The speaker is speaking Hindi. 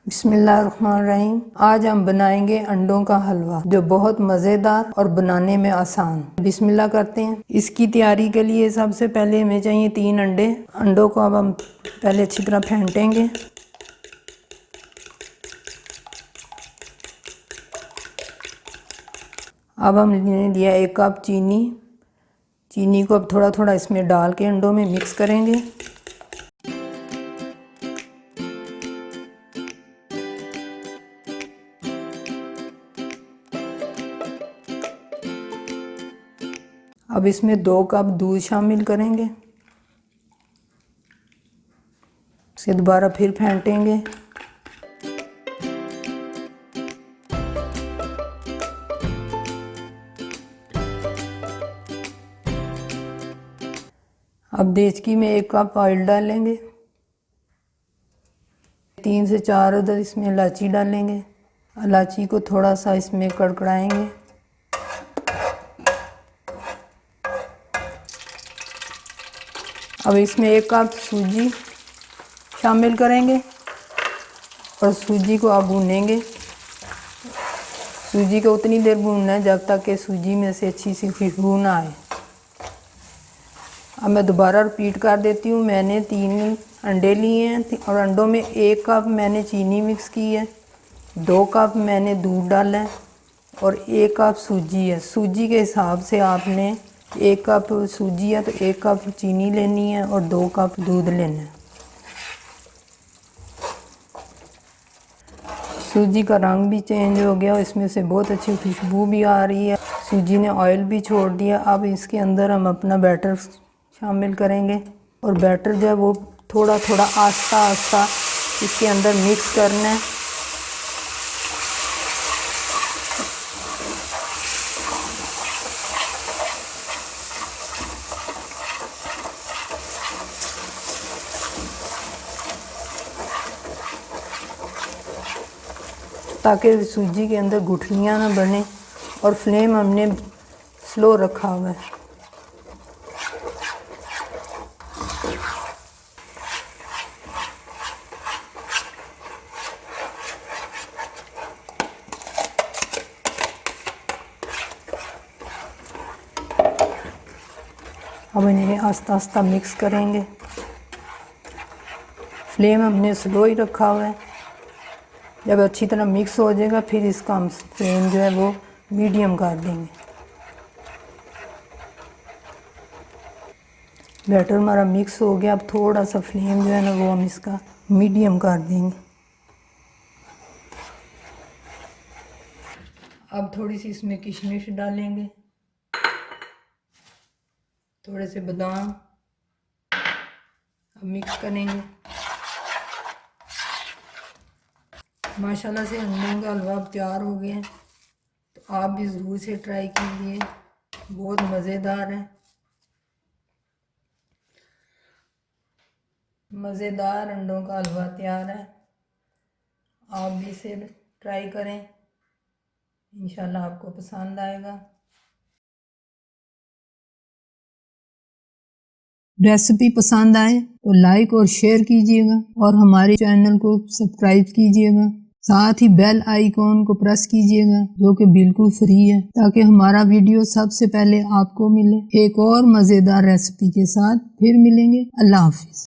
बिस्मिल्लाहिर्रहमानिर्रहीम। आज हम बनाएंगे अंडों का हलवा जो बहुत मज़ेदार और बनाने में आसान। बिस्मिल्लाह करते हैं। इसकी तैयारी के लिए सबसे पहले हमें चाहिए 3 अंडे। अंडों को अब हम पहले अच्छी तरह फेंटेंगे। अब हमने लिया 1 कप चीनी। चीनी को अब थोड़ा थोड़ा इसमें डाल के अंडों में मिक्स करेंगे। अब इसमें 2 कप दूध शामिल करेंगे। इसे दोबारा फिर फेंटेंगे। अब देचकी में 1 कप ऑयल डालेंगे। 3 से 4 अदद इसमें इलायची डालेंगे। इलायची को थोड़ा सा इसमें कड़कड़ाएंगे। अब इसमें 1 कप सूजी शामिल करेंगे और सूजी को अब भूनेंगे। सूजी को उतनी देर भूनना है जब तक कि सूजी में से अच्छी सी खुशबू ना आए। अब मैं दोबारा रिपीट कर देती हूँ। मैंने 3 अंडे लिए हैं और अंडों में 1 कप मैंने चीनी मिक्स की है, 2 कप मैंने दूध डाला है और 1 कप सूजी है। सूजी के हिसाब से आपने 1 कप सूजी है तो 1 कप चीनी लेनी है और 2 कप दूध लेना है। सूजी का रंग भी चेंज हो गया और इसमें से बहुत अच्छी खुशबू भी आ रही है। सूजी ने ऑयल भी छोड़ दिया। अब इसके अंदर हम अपना बैटर शामिल करेंगे और बैटर जो है वो थोड़ा थोड़ा आस्ता आस्ता इसके अंदर मिक्स करना है। ताकि सूजी के अंदर गुठलियाँ ना बने। और फ्लेम हमने स्लो रखा हुआ है। अब इन्हें आस्ता आस्ता मिक्स करेंगे। फ्लेम हमने स्लो ही रखा हुआ है। जब अच्छी तरह मिक्स हो जाएगा फिर इसका हम फ्लेम जो है वो मीडियम कर देंगे। बैटर हमारा मिक्स हो गया। अब थोड़ा सा फ्लेम जो है ना वो हम इसका मीडियम कर देंगे। अब थोड़ी सी इसमें किशमिश डालेंगे, थोड़े से बादाम। अब मिक्स करेंगे। माशाल्लाह से अंडों का हलवा तैयार हो गया है। तो आप भी ज़रूर से ट्राई कीजिए, बहुत मज़ेदार है। मज़ेदार अंडों का हलवा तैयार है। आप भी इसे ट्राई करें, इंशाल्लाह आपको पसंद आएगा। रेसिपी पसंद आए तो लाइक और शेयर कीजिएगा और हमारे चैनल को सब्सक्राइब कीजिएगा। साथ ही बेल आइकॉन को प्रेस कीजिएगा जो कि बिल्कुल फ्री है, ताकि हमारा वीडियो सबसे पहले आपको मिले। एक और मज़ेदार रेसिपी के साथ फिर मिलेंगे। अल्लाह हाफिज़।